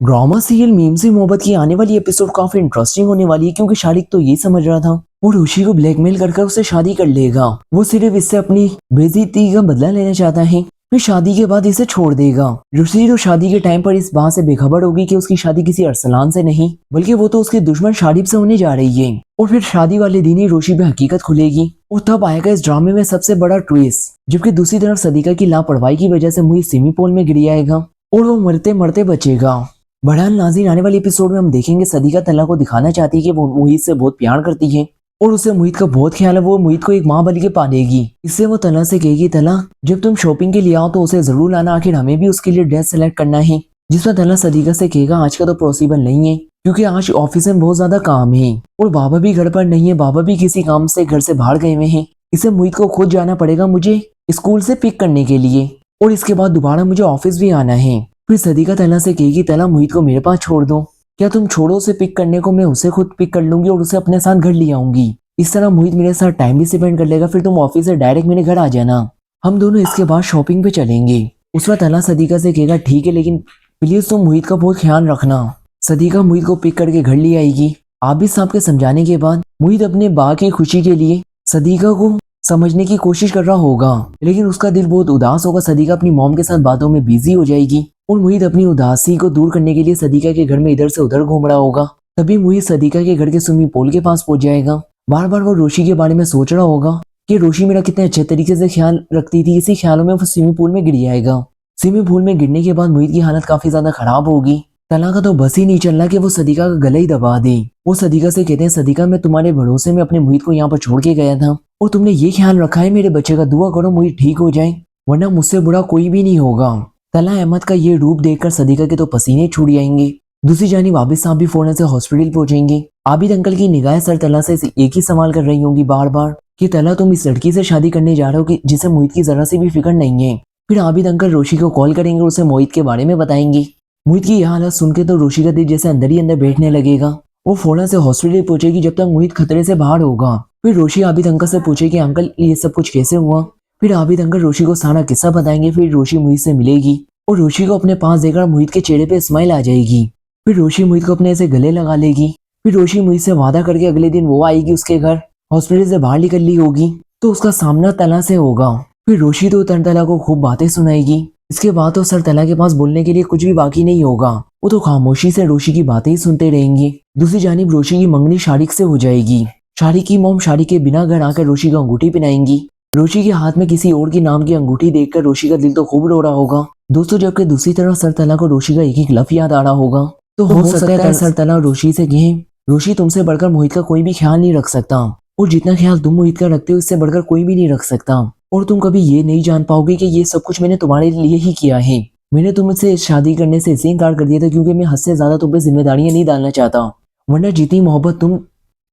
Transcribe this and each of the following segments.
Drama serial meme से मोहब्बत की आने वाली एपिसोड काफी इंटरेस्टिंग होने वाली है क्योंकि शारिक तो ये समझ रहा था वो ऋषि को ब्लैकमेल कर उससे शादी कर लेगा। वो सिर्फ इससे अपनी बेइज्जती का बदला लेना चाहता है, फिर शादी के बाद इसे छोड़ देगा। ऋषि तो शादी के टाइम पर इस बात से बेखबर होगी कि उसकी शादी किसी अरसलान से नहीं बल्कि वो तो उसके दुश्मन शारिब से होने जा रही है। और फिर शादी वाले दिन ही ऋषि पे हकीकत खुलेगी और तब आएगा इस ड्रामे में सबसे बड़ा ट्विस्ट। जबकि दूसरी तरफ सदीका की लापरवाही की वजह से मुझे स्विमिंग पूल में गिर आएगा और वो मरते मरते बचेगा। बहरहाल नाज़रीन, आने वाले एपिसोड में हम देखेंगे सदीका तला को दिखाना चाहती है कि वो मोहित से बहुत प्यार करती है और उसे मोहित का बहुत ख्याल है। वो मोहित को एक माँ बन के पालेगी। इससे वो तला से कहेगी, तला जब तुम शॉपिंग के लिए आओ तो उसे जरूर लाना, आखिर हमें भी उसके लिए ड्रेस सेलेक्ट करना है। जिसमें तला सदीका से कहेगा आज का तो पॉसिबल नहीं है क्योंकि आज ऑफिस में बहुत ज्यादा काम है और बाबा भी घर पर नहीं है, बाबा भी किसी काम से घर से बाहर गए हुए हैं। इसे मोहित को खुद जाना पड़ेगा मुझे स्कूल से पिक करने के लिए और इसके बाद दोबारा मुझे ऑफिस भी आना है। फिर सदीका तला से कहेगी, तला मोहित को मेरे पास छोड़ दो, क्या तुम छोड़ो उसे पिक करने को, मैं उसे खुद पिक कर लूंगी और उसे अपने साथ घर ले आऊंगी। इस तरह मोहित मेरे साथ टाइम भी स्पेंड कर लेगा, फिर तुम ऑफिस से डायरेक्ट मेरे घर आ जाना, हम दोनों इसके बाद शॉपिंग पे चलेंगे। उस वक्त तला सदीका से कहेगा, ठीक है लेकिन प्लीज तुम मोहित का बहुत ख्याल रखना। सदीका मोहित को पिक करके घर ले आएगी। आबिद साहब के समझाने के बाद मोहित अपने बा की खुशी के लिए सदीका को समझने की कोशिश कर रहा होगा, लेकिन उसका दिल बहुत उदास होगा। सदीका अपनी मॉम के साथ बातों में बिजी हो जाएगी और मोहित अपनी उदासी को दूर करने के लिए सदीका के घर में इधर से उधर घूम रहा होगा। तभी मोहित सदीका के घर के स्विमिंग पूल के पास पहुंच जाएगा। बार बार वो रोशी के बारे में सोच रहा होगा कि रोशी मेरा कितने अच्छे तरीके से ख्याल रखती थी। इसी ख्यालों में वो स्विमिंग पूल में गिर जाएगा। स्विमिंग पूल में गिरने के बाद मोहित की हालत काफी ज्यादा खराब होगी। तला का तो बस ही नहीं चल रहा कि वो सदीका का गला ही दबा दे। वो सदीका से कहते हैं, सदीका मैं तुम्हारे भरोसे में अपने मोहित को यहाँ पर छोड़ के गया था और तुमने ये ख्याल रखा है मेरे बच्चे का, दुआ करो मोहित ठीक हो जाए वरना मुझसे बुरा कोई भी नहीं होगा। तला अहमद का ये रूप देखकर सदीका के तो पसीने छूट जाएंगे। दूसरी जानिब आबिद साहब भी फौरन से हॉस्पिटल पहुंचेंगे। आबिद अंकल की निगाहें सर तला से एक ही सवाल कर रही होंगी बार बार कि तला तुम इस लड़की से शादी करने जा रहे हो कि जिसे मोहित की जरा सी भी फिक्र नहीं है। फिर आबिद अंकल रोशी को कॉल करेंगे और उसे मोहित के बारे में बताएंगे। मोहित की यह हालत सुनकर तो रोशी का दिल जैसे अंदर ही अंदर बैठने लगेगा। वो फौरन से हॉस्पिटल पहुंचेगी जब तक मोहित खतरे से बाहर होगा। फिर रोशी आबिद अंकल से पूछेगी, अंकल ये सब कुछ कैसे हुआ। फिर आबिद अंकल रोशी को सारा किस्सा बताएंगे। फिर रोशी मोहित से मिलेगी और रोशी को अपने पास देखकर मोहित के चेहरे पे स्माइल आ जाएगी। फिर रोशी मोहित को अपने से गले लगा लेगी। फिर रोशी मोहित से वादा करके अगले दिन वो आएगी उसके घर। हॉस्पिटल से बाहर निकल ली होगी तो उसका सामना तला से होगा। फिर रोशी तो तला को खूब बातें सुनाएगी। इसके बाद तो सर तला के पास बोलने के लिए कुछ भी बाकी नहीं होगा। वो तो खामोशी से रोशी की बातें ही सुनते रहेंगे। दूसरी जानिब रोशी की मंगनी शारिक से हो जाएगी। शारिक की मॉम शारिक के बिना घर आकर रोशी को अंगूठी पहनाएंगी। रोशी के हाथ में किसी और की नाम की अंगूठी देखकर रोशी का दिल तो खूब रो रहा होगा दोस्तों। जबकि दूसरी तरफ सर तला को रोशी का एक एक लफ्ज याद आ रहा होगा। तो हो सकता है सर तला रोशी से कहे, रोशी तुमसे बढ़कर मोहित का कोई भी ख्याल नहीं रख सकता और जितना ख्याल तुम मोहित का रखते हो इससे बढ़कर कोई भी नहीं रख सकता और तुम कभी ये नहीं जान पाओगे कि ये सब कुछ मैंने तुम्हारे लिए ही किया है। मैंने तुमसे शादी करने से इसलिए इनकार कर दिया था क्योंकि मैं हद से ज्यादा तुम पे जिम्मेदारियां नहीं डालना चाहता, वरना जितनी मोहब्बत तुम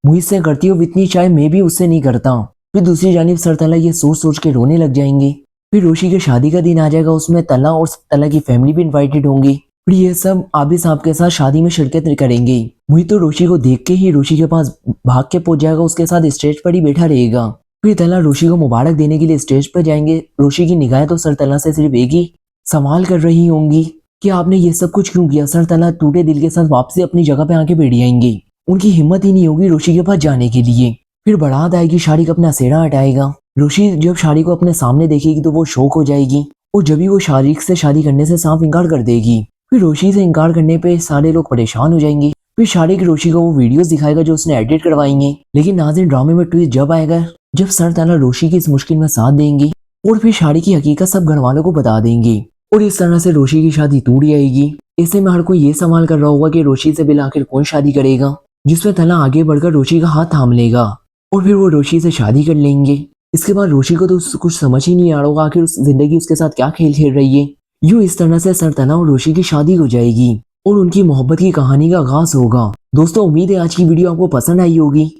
मोहित से करती हो उतनी चाहे मैं भी उससे नहीं करता। फिर दूसरी जानिब सर तला ये सोच सोच के रोने लग जाएंगे। फिर रोशी की शादी का दिन आ जाएगा, उसमें तला और तला की फैमिली भी इन्वाइटेड होंगी। फिर ये सब आबिद साहब के साथ शादी में शिरकत करेंगे। मोहित तो रोशी को देख के ही रोशी के पास भाग के पहुंच जाएगा, उसके साथ स्टेज पर ही बैठा रहेगा। फिर तला रोशी को मुबारक देने के लिए स्टेज पर जाएंगे। रोशी की निगाहें तो सर तला से सिर्फ एक ही सवाल कर रही होंगी कि आपने ये सब कुछ क्यों किया। सर तला टूटे दिल के साथ वापसी अपनी जगह पे आके बैठ जाएंगे। उनकी हिम्मत ही नहीं होगी रोशी के पास जाने के लिए। फिर बारात आएगी, शारिक अपना सेहरा हटाएगा। रोशी जब शारिक को अपने सामने देखेगी तो वो शौक हो जाएगी और जब भी वो शारिक से शादी करने से साफ इनकार कर देगी। फिर रोशी से इनकार करने पे सारे लोग परेशान हो जाएंगे। फिर शारिक रोशी को वो वीडियोस दिखाएगा जो उसने एडिट करवाएंगे। लेकिन नाज़रीन, ड्रामे में ट्विस्ट जब आएगा जब सर तला रोशी की इस मुश्किल में साथ देंगी और फिर शारिक की हकीकत सब घर वालों को बता देंगे और इस तरह से रोशी की शादी टूट जाएगी। ऐसे में हर कोई ये सवाल कर रहा होगा कि रोशी से बिना आखिर कौन शादी करेगा, जिसमें तला आगे बढ़कर रोशी का हाथ थाम लेगा और फिर वो रोशी से शादी कर लेंगे। इसके बाद रोशी को तो कुछ समझ ही नहीं आ रहा होगा आखिर उस जिंदगी उसके साथ क्या खेल खेल रही है। यूं इस तरह से सर तला और रोशी की शादी हो जाएगी और उनकी मोहब्बत की कहानी का आगाज होगा। दोस्तों, उम्मीद है आज की वीडियो आपको पसंद आई होगी।